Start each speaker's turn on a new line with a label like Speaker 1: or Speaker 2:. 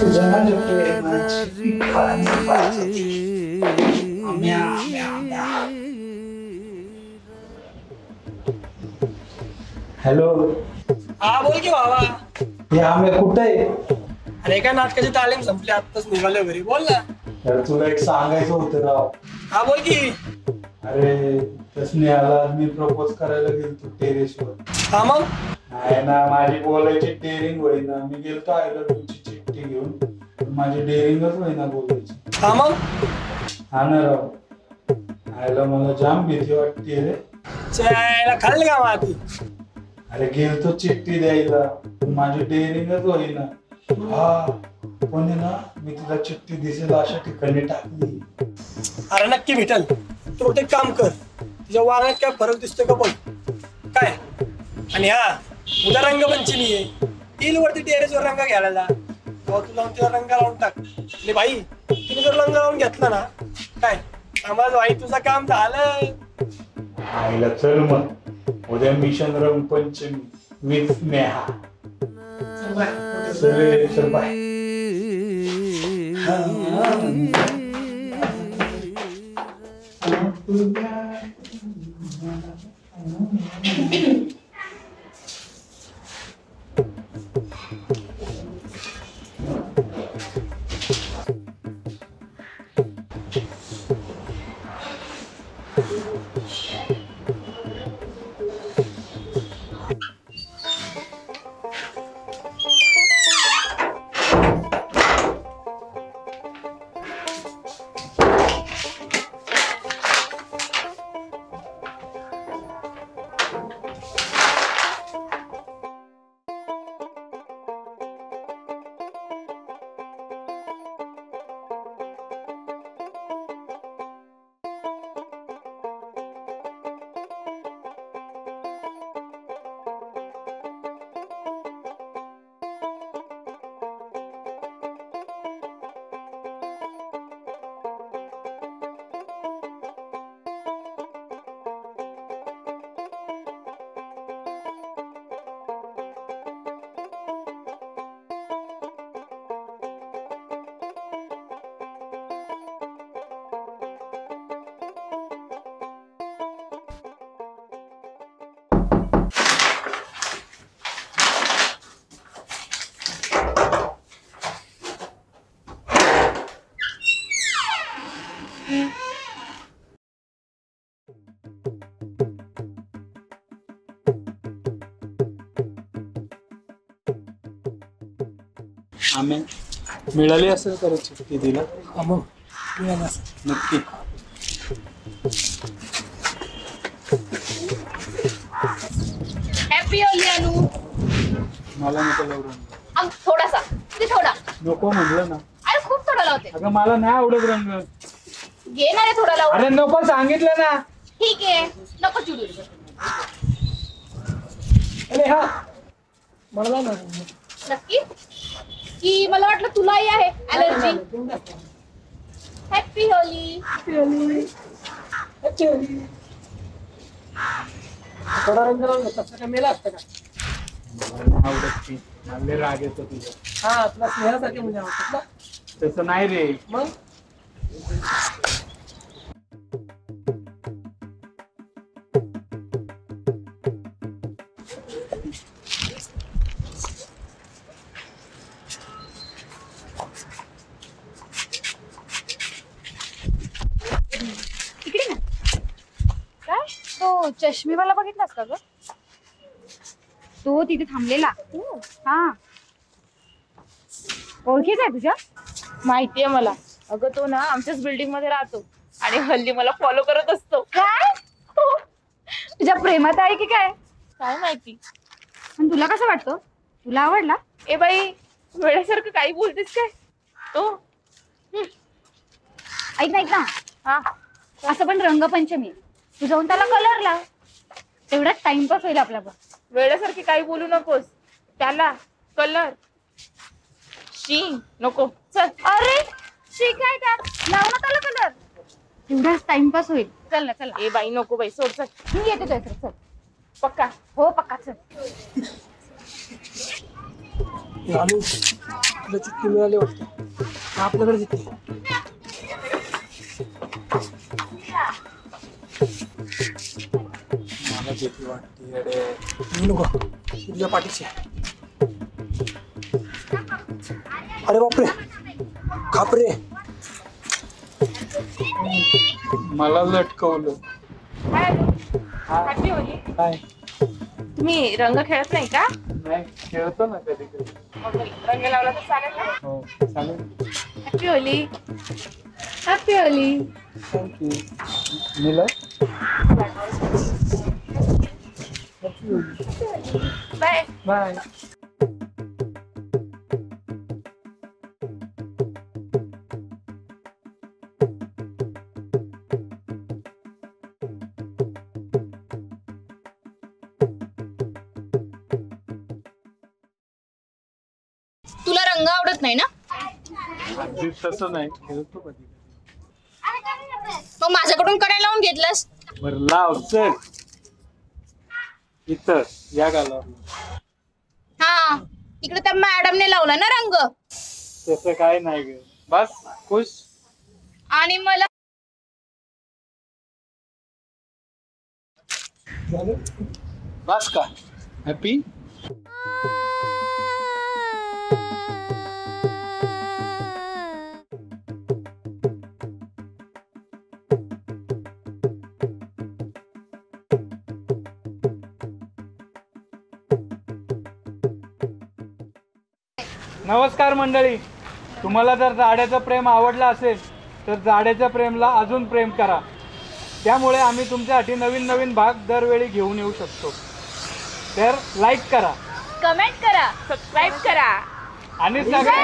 Speaker 1: Hello,
Speaker 2: हा बोल की बाबा.
Speaker 1: या मी कुठे आहे?
Speaker 2: अरे काय नाटकाची तालीम संपली, आत्ताच निघालो घरी. बोल ना.
Speaker 1: तर तुला एक सांगायचं होतं राव.
Speaker 2: हा बोल की.
Speaker 1: अरे स्नेहाला मी प्रपोज करायला गेलतो टेरेसवर.
Speaker 2: हा मग
Speaker 1: नाही ना, माझी बोलायची डेअरिंग होईना. मी गेलतो आय लव्ह यू ची चिठ्ठी घेऊन, माझी डेअरिंगच होईना बोलायची.
Speaker 2: हा मग
Speaker 1: हा ना राव, आयला मला जाम भीती वाटते रे.
Speaker 2: चायला खाल्लं का माती.
Speaker 1: अरे गेलतो चिठ्ठी द्यायला, माझी डेअरिंगच होईना. हा पण आहे ना, मी तुला चिठ्ठी दिसेल अशा ठिकाणी टाकली.
Speaker 2: अरे नक्की भेटल. तू ते काम कर, तुझ्या वागण्यात काय फरक दिसतोय का बघ. काय आणि हा उद्या रंगपंचमी आहे, टील वरती टेरेसवर रंग घ्यायला तेव्हा तू लावून तिला रंग लावून टाक. आणि भाई तिने जर रंग लावून घेतला ना, काय आम्हाला भाई तुझं काम झालं.
Speaker 1: आईला चल मग, उद्या मिशन रंगपंचमी विथ स्नेहा. चल बाय. आम्ही मिळाली असेल तर चिठ्ठी दिला.
Speaker 2: हा मग मिळालं
Speaker 1: नक्की.
Speaker 3: हॅपी होली अनु.
Speaker 1: मला नको लावू.
Speaker 3: थोडासा ते थोडा
Speaker 1: नको म्हणलं ना.
Speaker 3: अरे खूप थोडा लावते.
Speaker 1: अगं मला नाही आवडत रंग.
Speaker 3: घे ना रे थोडा लावून.
Speaker 1: अरे नको सांगितलं ना.
Speaker 3: ठीक आहे, नको चिडू.
Speaker 2: अरे हा मला ना
Speaker 3: नक्की की मला वाटलं तुलाही आहे ॲलर्जी. Happy Holy.
Speaker 2: थोडा रंग लावून घेतला असता का मेला असतं का.
Speaker 1: मला आवडत ती. मला राग येतो तुझा.
Speaker 2: हा तुला स्नेहासारखे म्हणजे आवडतात ना.
Speaker 1: तसं नाही रे.
Speaker 2: मग
Speaker 3: तो चष्मीवाला बघितलास का ग? तो तिथे थांबलेला. हा ओळखीचा आहे तुझ्या?
Speaker 4: माहितीये मला. अगं तो ना आमच्याच बिल्डिंग मध्ये राहतो आणि हल्ली मला फॉलो करत असतो.
Speaker 3: काय तुझ्या प्रेमात आहे की काय?
Speaker 4: काय माहिती.
Speaker 3: पण तुला कसं वाटतं? तुला आवडला?
Speaker 4: ए बाई, वेळेसारखं काही बोलतेस काय? तो
Speaker 3: ऐक ना.
Speaker 4: हा
Speaker 3: असं पण रंगपंचमी, तू जाऊन त्याला कलर लाव. तेवढाच टाइमपास होईल आपला. पण
Speaker 4: वेळेसारखी काही बोलू नकोस. त्याला कलर शी नको. चल.
Speaker 3: अरे शिकाय का, लाव ना त्याला कलर. तेवढाच टाइमपास होईल. चल ना चल.
Speaker 4: ए बाई नको बाई, सोड. चल
Speaker 3: मी येते तुझ्या. चल
Speaker 4: पक्का.
Speaker 3: हो पक्का. चल.
Speaker 2: तुला चिठ्ठी मिळाली वाटतं, आपल्याकडे येते.
Speaker 1: मला भीती वाटते अरे.
Speaker 2: मी नको, तुझ्या पाठीशी आहे. अरे बापरे, खापरे.
Speaker 1: मला लटकवलं.
Speaker 4: Happy Holy.
Speaker 1: काय
Speaker 4: तुम्ही रंग खेळत नाही का?
Speaker 1: नाही, खेळतो ना कधी कधी.
Speaker 4: मग रंग लावला तर चालेल ना?
Speaker 1: हो चालेल.
Speaker 4: Happy Holy.
Speaker 3: Happy Holy.
Speaker 1: Thank you. मिला
Speaker 4: बाय.
Speaker 1: बाय.
Speaker 5: तुला रंग आवडत नाही ना?
Speaker 1: अगदी तसं नाही, खेळतो कधी.
Speaker 5: मग माझ्याकडून करायला लावून घेतलंस.
Speaker 1: बरं लाव चल. इथं या गालावर.
Speaker 5: हा, इकडे त्या मॅडमने लावला ना रंग.
Speaker 1: तसं काय नाही ग. बस खुश.
Speaker 5: आणि मला
Speaker 1: बस का हॅपी. नमस्कार मंडळी. तुम्हाला जर जाड्याचं प्रेम आवडलं असेल तर जाड्याच्या प्रेमला अजून प्रेम करा. त्यामुळे आम्ही तुमच्यासाठी नवीन नवीन भाग दरवेळी घेऊन येऊ शकतो. तर लाईक करा,
Speaker 5: कमेंट करा,
Speaker 4: सबस्क्राईब करा.
Speaker 1: आणि सगळ्या